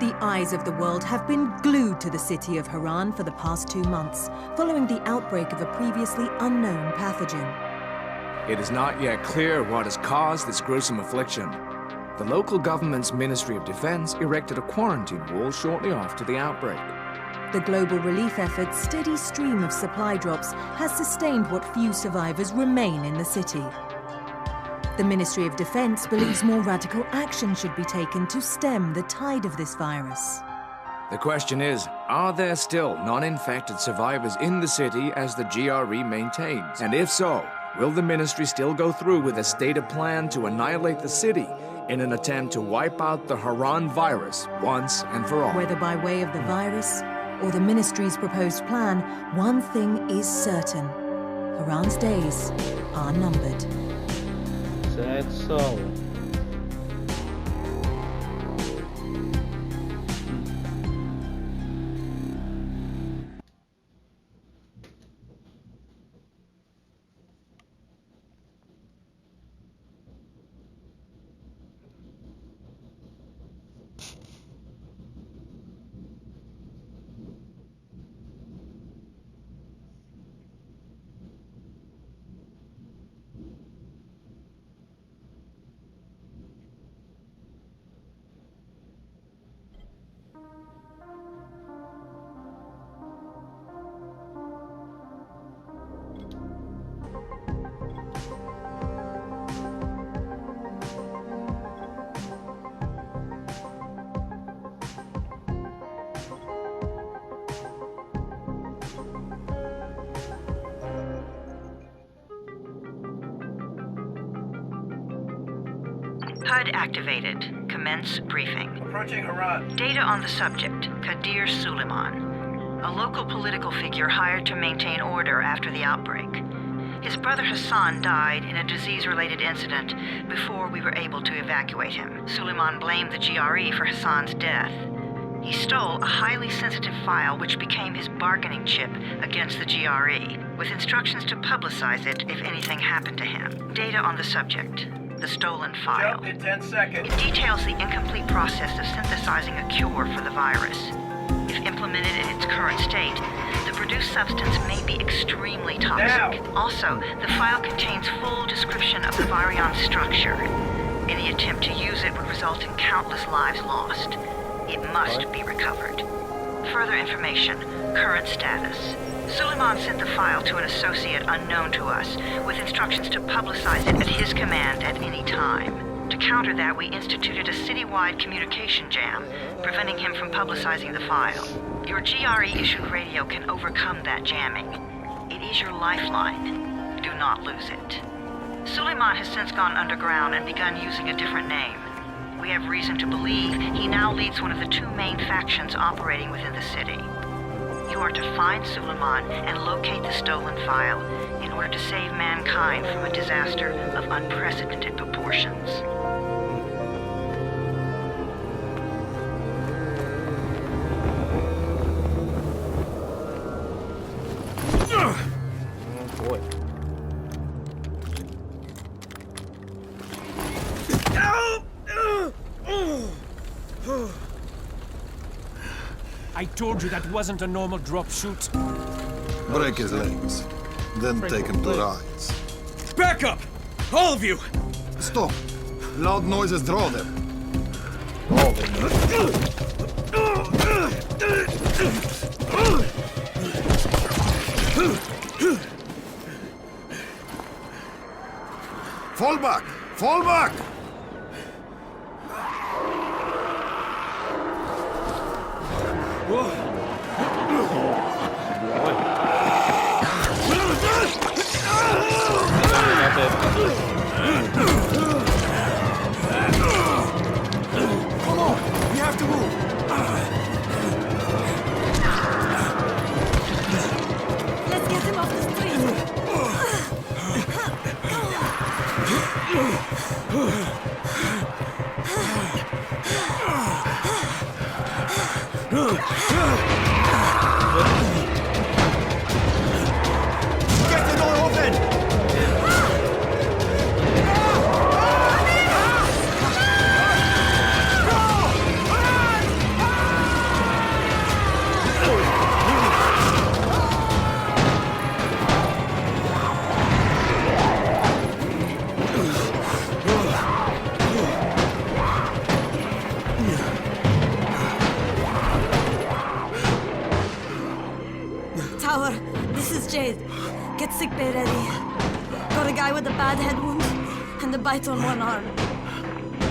The eyes of the world have been glued to the city of Haran for the past 2 months, following the outbreak of a previously unknown pathogen. It is not yet clear what has caused this gruesome affliction. The local government's Ministry of Defense erected a quarantine wall shortly after the outbreak. The global relief effort's steady stream of supply drops has sustained what few survivors remain in the city. The Ministry of Defense believes more radical action should be taken to stem the tide of this virus. The question is, are there still non-infected survivors in the city as the GRE maintains? And if so, will the ministry still go through with a stated plan to annihilate the city in an attempt to wipe out the Haran virus once and for all? Whether by way of the virus or the ministry's proposed plan, one thing is certain. Haran's days are numbered. That's so. HUD activated. Commence briefing. Approaching Haran. Data on the subject, Kadir Suleiman, a local political figure hired to maintain order after the outbreak. His brother Hassan died in a disease-related incident before we were able to evacuate him. Suleiman blamed the GRE for Hassan's death. He stole a highly sensitive file which became his bargaining chip against the GRE, with instructions to publicize it if anything happened to him. Data on the subject. The stolen file. Jump in 10 seconds. It details the incomplete process of synthesizing a cure for the virus. If implemented in its current state, the produced substance may be extremely toxic. Now. Also, the file contains full description of the virion's structure. Any attempt to use it would result in countless lives lost. It must be recovered. Further information, current status. Suleiman sent the file to an associate unknown to us, with instructions to publicize it at his command at any time. To counter that, we instituted a citywide communication jam, preventing him from publicizing the file. Your GRE-issued radio can overcome that jamming. It is your lifeline. Do not lose it. Suleiman has since gone underground and begun using a different name. We have reason to believe he now leads one of the 2 main factions operating within the city. You are to find Suleiman and locate the stolen file in order to save mankind from a disaster of unprecedented proportions. Oh boy. I told you that wasn't a normal drop shoot. Break his legs, then take him to rides. Back up! All of you! Stop! Loud noises draw them. Fall back! Fall back! Come on! We have to move! Let's get him off the street! Get the door open! Be ready. Got a guy with a bad head wound and a bite on one arm.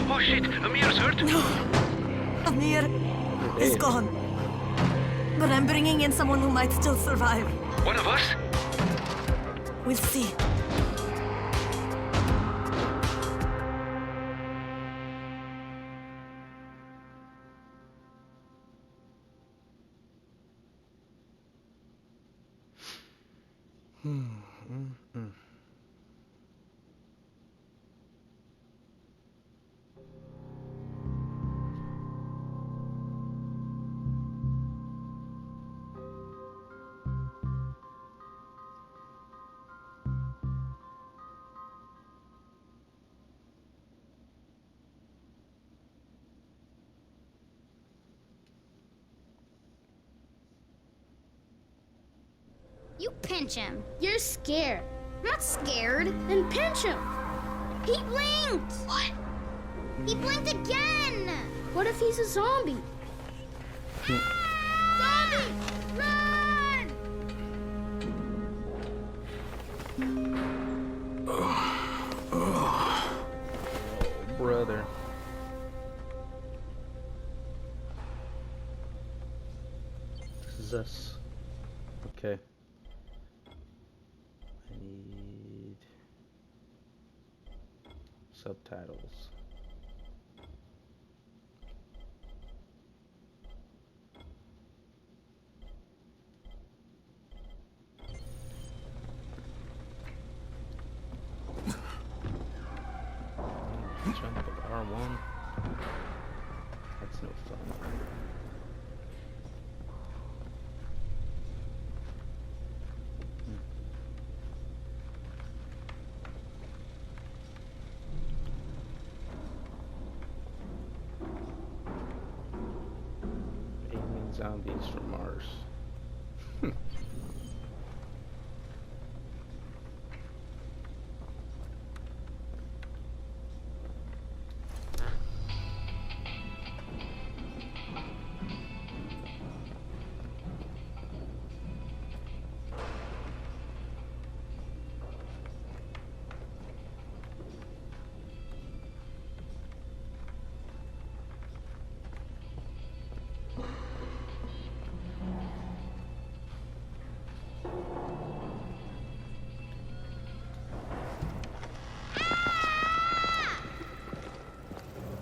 Oh shit, Amir's hurt. No. Amir is gone. But I'm bringing in someone who might still survive. One of us? We'll see. You pinch him. You're scared. I'm not scared. Then pinch him. He blinked. What? He blinked again. What if he's a zombie? Zombie! Run! Oh, brother. This is us. Okay. I need subtitles. Jump with R1. That's no fun. Alien zombies from Mars.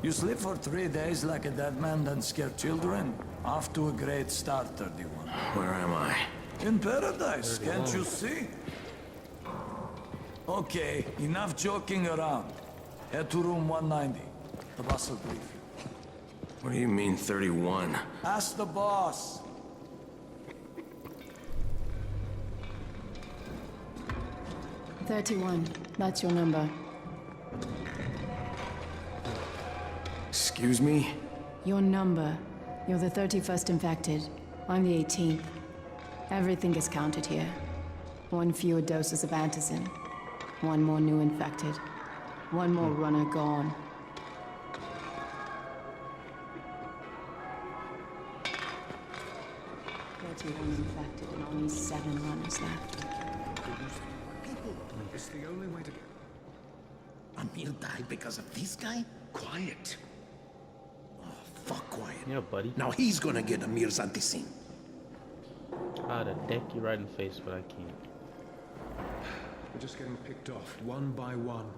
You sleep for 3 days like a dead man, then scare children? Off to a great start, 31. Where am I? In paradise, can't you see? Okay, enough joking around. Head to room 190. The boss will brief you. What do you mean, 31? Ask the boss. That's your number. Excuse me? Your number. You're the 31st infected. I'm the 18th. Everything is counted here. 1 fewer doses of antizin. 1 more new infected. 1 more runner gone. Infected and only 7 runners left. It's the only way to go. Amir died because of this guy? Quiet. Oh, fuck quiet. Yeah, buddy. Now he's gonna get Amir's anti-scene. I'd have deck you right in the face, but I can't. We're just getting picked off, one by one.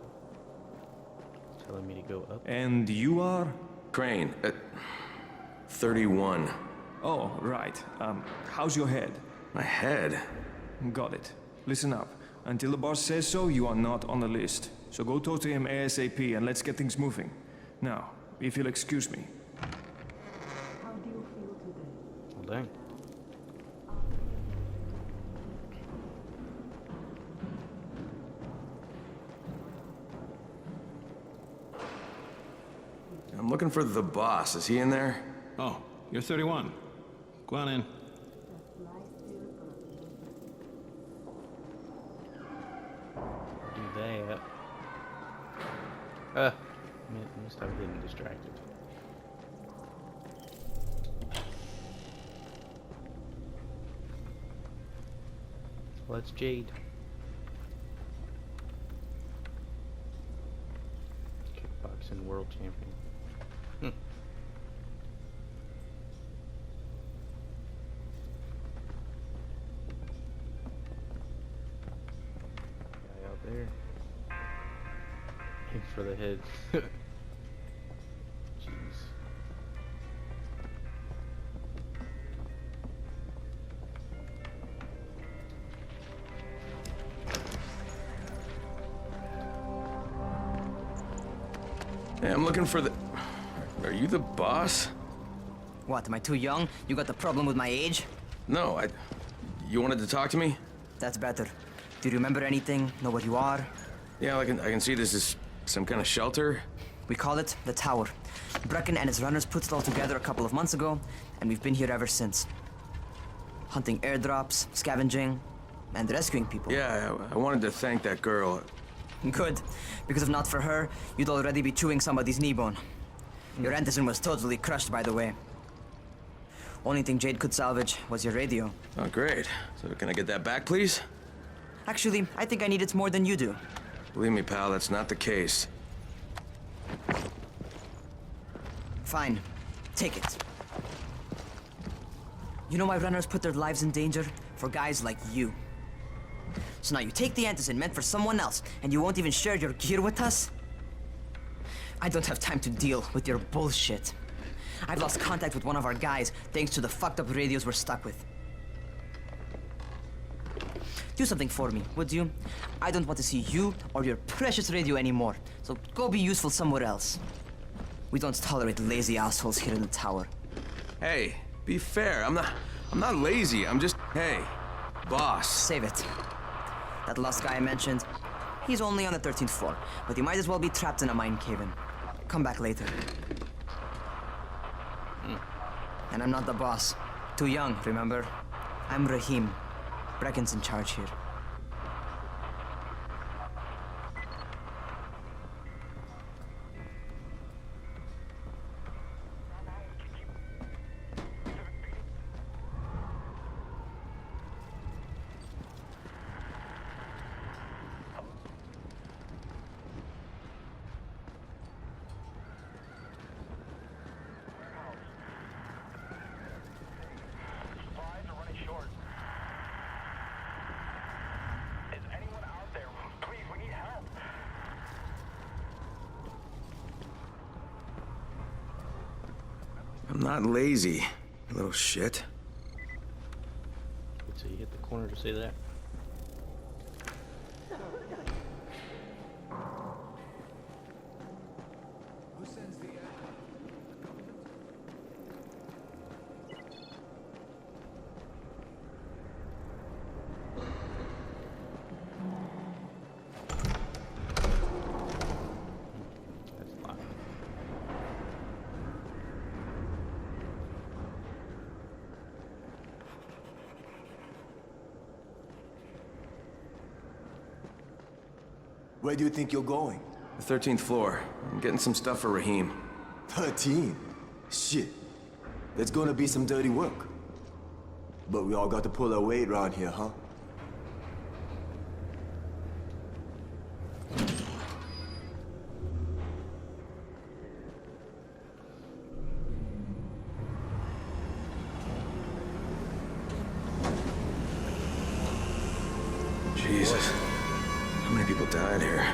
Telling me to go up. And you are? Crane, 31. Oh, right. How's your head? My head? Got it. Listen up. Until the boss says so, you are not on the list. So go talk to him ASAP and let's get things moving. Now, if you'll excuse me. How do you feel today? Well, dang. I'm looking for the boss. Is he in there? Oh, you're 31. Go on in. Do that. Must have been distracted. Well, that's Jade. Anderson world champion. Guy out there. Aim for the head. Jeez. Hey, I'm looking for the... Are you the boss? What, am I too young? You got the problem with my age? No, You wanted to talk to me? That's better. Do you remember anything? Know what you are? Yeah, I can see this is some kind of shelter. We call it the Tower. Brecken and his runners put it all together a couple of months ago, and we've been here ever since. Hunting airdrops, scavenging, and rescuing people. Yeah, I wanted to thank that girl. Good, because if not for her, you'd already be chewing somebody's knee bone. Your Anderson was totally crushed, by the way. Only thing Jade could salvage was your radio. Oh, great. So can I get that back, please? Actually, I think I need it more than you do. Believe me, pal, that's not the case. Fine. Take it. You know why runners put their lives in danger? For guys like you. So now you take the Anderson meant for someone else, and you won't even share your gear with us? I don't have time to deal with your bullshit. I've lost contact with one of our guys thanks to the fucked up radios we're stuck with. Do something for me, would you? I don't want to see you or your precious radio anymore, so go be useful somewhere else. We don't tolerate lazy assholes here in the tower. Hey, be fair. I'm not lazy. I'm just... Hey, boss. Save it. That last guy I mentioned, he's only on the 13th floor, but he might as well be trapped in a mine cave-in. Come back later. And I'm not the boss. Too young, remember? I'm Rahim. Brecken's in charge here. I'm not lazy, you little shit. So you hit the corner to say that? Who sends the... Where do you think you're going? The 13th floor. I'm getting some stuff for Rahim. 13? Shit. There's gonna be some dirty work. But we all got to pull our weight around here, huh? Jesus. How many people died here?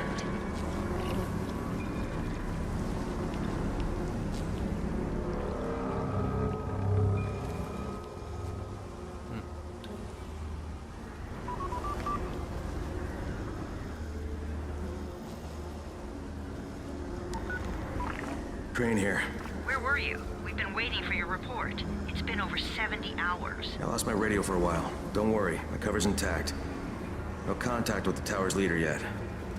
Crane here. Where were you? We've been waiting for your report. It's been over 70 hours. I lost my radio for a while. Don't worry, my cover's intact. No contact with the tower's leader yet.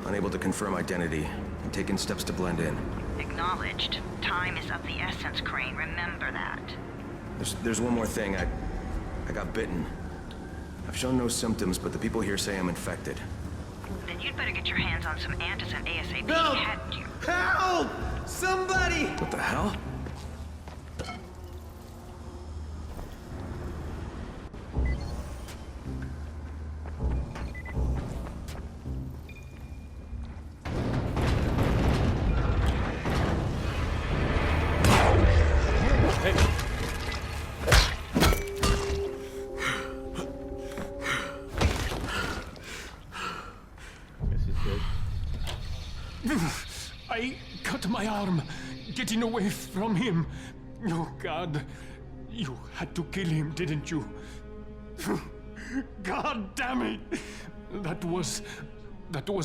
Unable to confirm identity. I'm taking steps to blend in. Acknowledged. Time is of the essence, Crane. Remember that. There's one more thing. I got bitten. I've shown no symptoms, but the people here say I'm infected. Then you'd better get your hands on some antizin ASAP, Help! hadn't you? Help! Somebody! What the hell? he's dead. I cut my arm getting away from him. Oh, God. You had to kill him, didn't you? God damn it! That was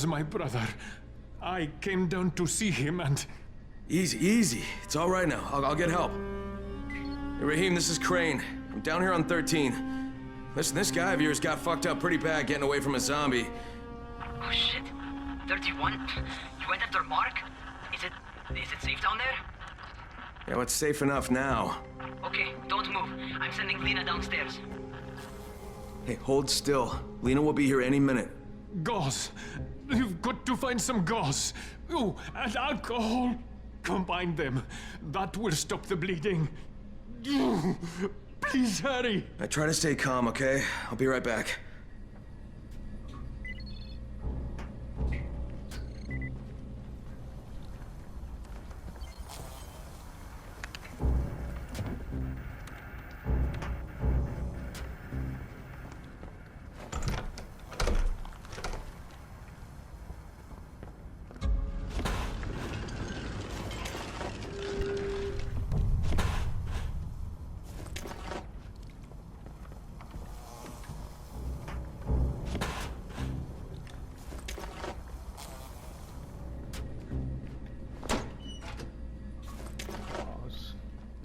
my brother. I came down to see him and... Easy, easy. It's all right now. I'll get help. Hey, Raheem, this is Crane. I'm down here on 13. Listen, this guy of yours got fucked up pretty bad getting away from a zombie. Oh shit. 31? You went after Mark? Is it safe down there? Yeah, well, it's safe enough now. Okay, don't move. I'm sending Lena downstairs. Hey, hold still. Lena will be here any minute. Gauze. You've got to find some gauze. Oh, and alcohol. Combine them. That will stop the bleeding. Please hurry. I try to stay calm, okay? I'll be right back.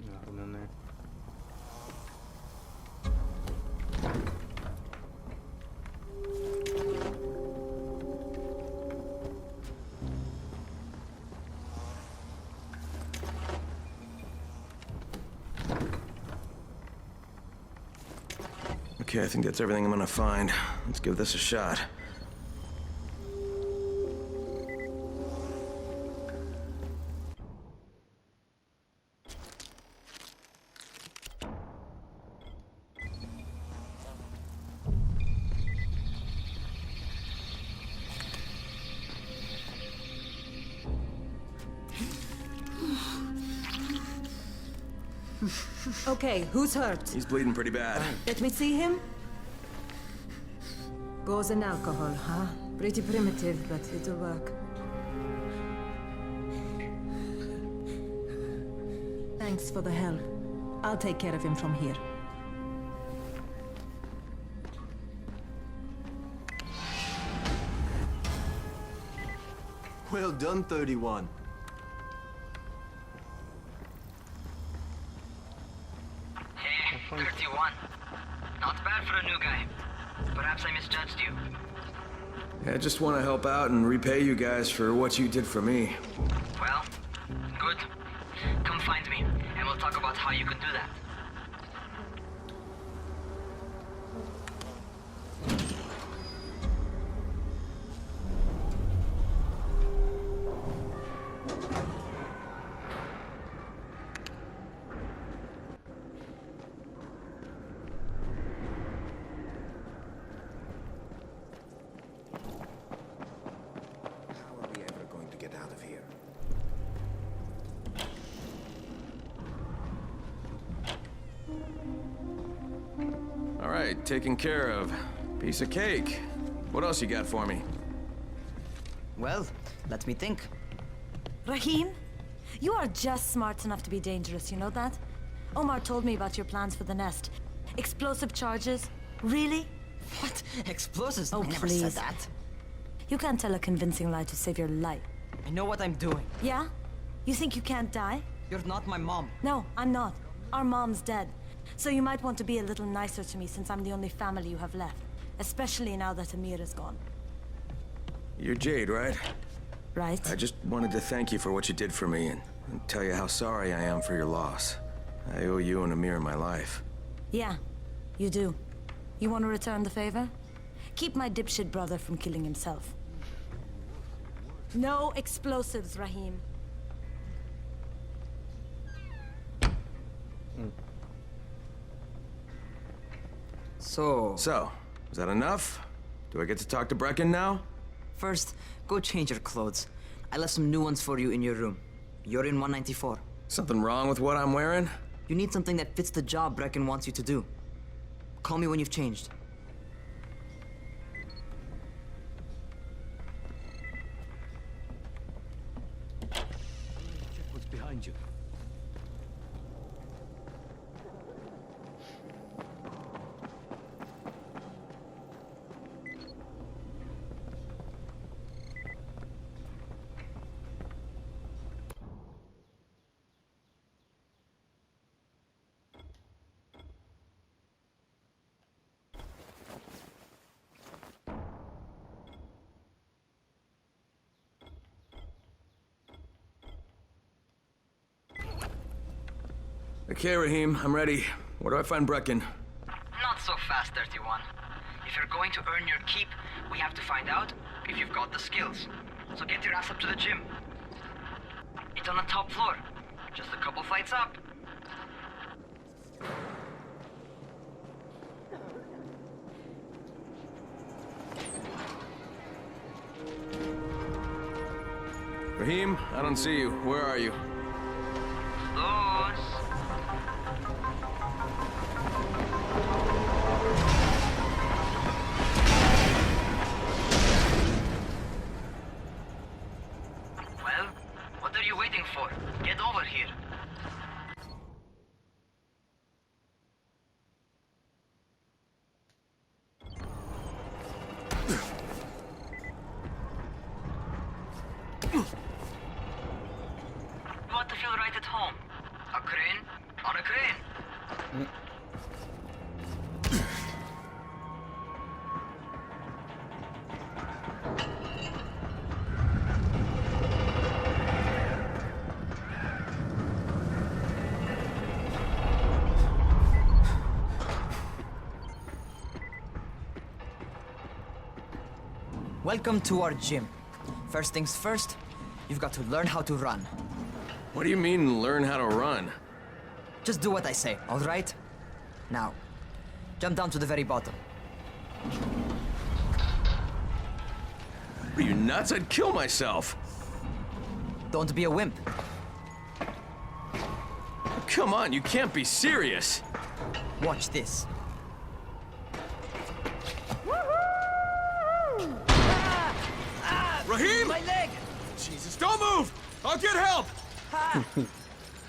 Nothing in there. Okay, I think that's everything I'm gonna find. Let's give this a shot. Okay, who's hurt? He's bleeding pretty bad. Let me see him. Gauze and alcohol, huh? Pretty primitive, but it'll work. Thanks for the help. I'll take care of him from here. Well done, 31. Hey, 31. Not bad for a new guy. Perhaps I misjudged you. Yeah, I just want to help out and repay you guys for what you did for me. Well, good. Come find me, and we'll talk about how you can do that. All right, taken care of. Piece of cake. What else you got for me? Well, let me think. Raheem, you are just smart enough to be dangerous, you know that? Omar told me about your plans for the nest. Explosive charges? Really? What? Explosives? Oh, I never please. said that. You can't tell a convincing lie to save your life. I know what I'm doing. Yeah? You think you can't die? You're not my mom. No, I'm not. Our mom's dead. So you might want to be a little nicer to me since I'm the only family you have left. Especially now that Amir is gone. You're Jade, right? Right. I just wanted to thank you for what you did for me and tell you how sorry I am for your loss. I owe you and Amir my life. Yeah, you do. You want to return the favor? Keep my dipshit brother from killing himself. No explosives, Raheem. So, is that enough? Do I get to talk to Brecken now? first, go change your clothes. I left some new ones for you in your room. You're in 194. Something wrong with what I'm wearing? You need something that fits the job Brecken wants you to do. Call me when you've changed. find you. Okay, Raheem, I'm ready. Where do I find Brecken? Not so fast, 31. If you're going to earn your keep, we have to find out if you've got the skills. So get your ass up to the gym. It's on the top floor. Just a couple flights up. Raheem, I don't see you. Where are you? Those. Well, what are you waiting for? Get over here. You want to feel right at home? A crane? On a crane? Welcome to our gym. First things first, you've got to learn how to run. What do you mean, learn how to run? Just do what I say, all right? Now, jump down to the very bottom. Are you nuts? I'd kill myself. Don't be a wimp. Come on, you can't be serious. Watch this. Raheem! My leg! Jesus, don't move! I'll get help! Ha!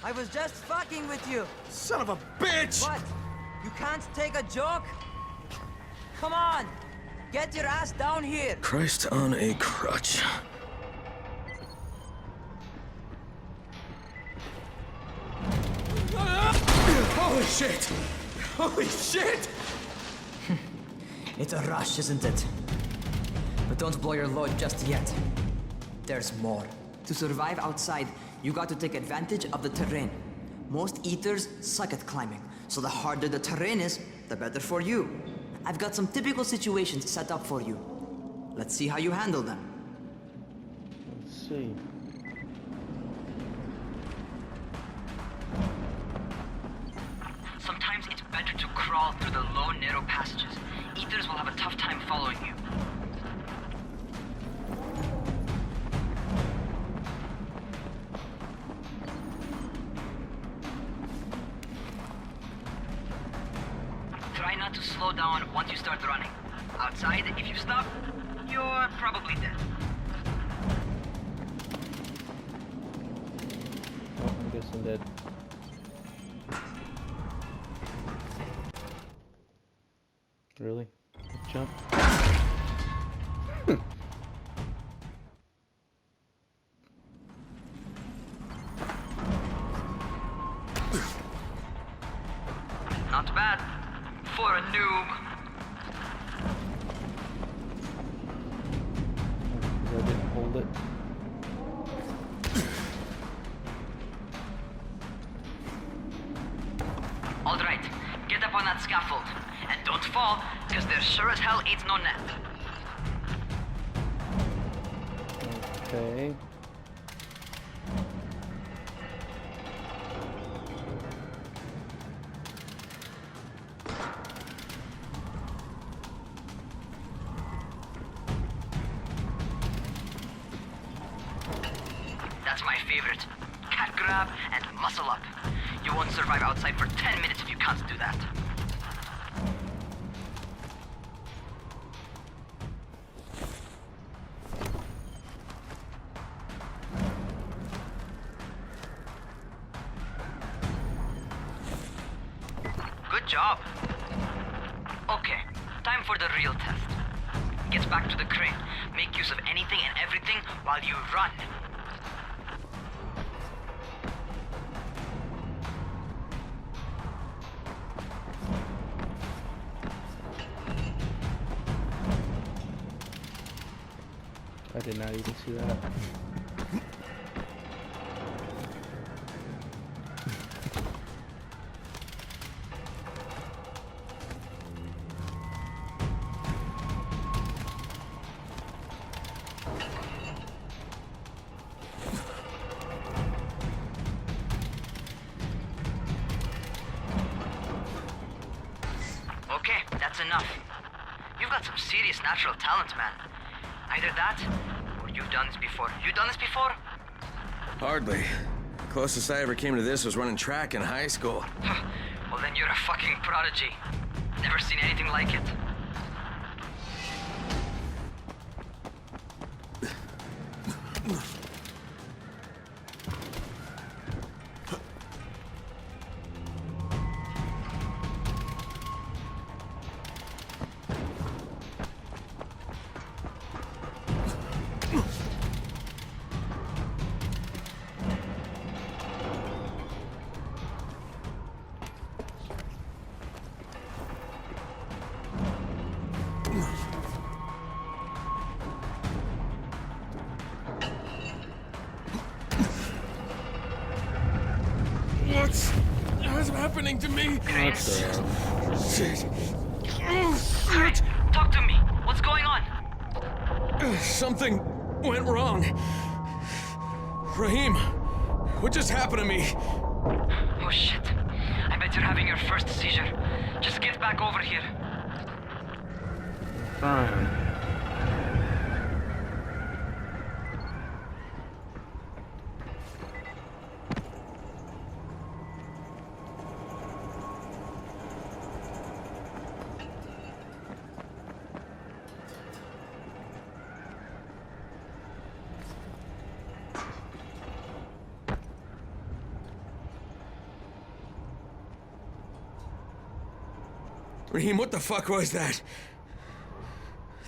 I was just fucking with you. Son of a bitch! What? You can't take a joke? Come on! Get your ass down here! Christ on a crutch. Holy shit! Holy shit! It's a rush, isn't it? But don't blow your load just yet. There's more. To survive outside, you got to take advantage of the terrain. Most eaters suck at climbing, so the harder the terrain is, the better for you. I've got some typical situations set up for you. Let's see how you handle them. Let's see. Sometimes it's better to crawl through the low, narrow passages. Eaters will have a tough time following you. Try not to slow down once you start running. Outside, if you stop, you're probably dead. Oh, I guess I'm dead. Really? Jump? Not bad for a noob. Because I didn't hold it. All right, get up on that scaffold. And don't fall, because there sure as hell ain't no net. Okay. That's my favorite. Cat grab and muscle up. You won't survive outside for 10 minutes if you can't do that. Good job. Okay, time for the real test. Get back to the crane. Make use of anything and everything while you run. I did not even see that. Okay, that's enough. You've got some serious natural talent, man. Either that, or you've done this before. You done this before? Hardly. Closest I ever came to this was running track in high school. Well, then you're a fucking prodigy. Never seen anything like it. What's happening to me? Shit. Shit. Shit. Talk to me. What's going on? Something went wrong. Raheem, what just happened to me? Oh shit. I bet you're having your first seizure. Just get back over here. Fine. Raheem, what the fuck was that?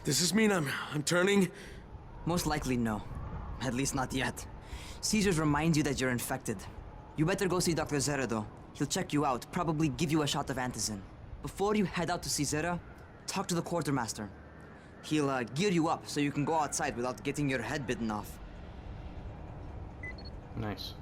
Does this mean I'm turning? Most likely no. At least not yet. Seizures remind you that you're infected. You better go see Dr. Zera though. He'll check you out, probably give you a shot of antizin. Before you head out to see Zera, talk to the quartermaster. He'll gear you up so you can go outside without getting your head bitten off. Nice.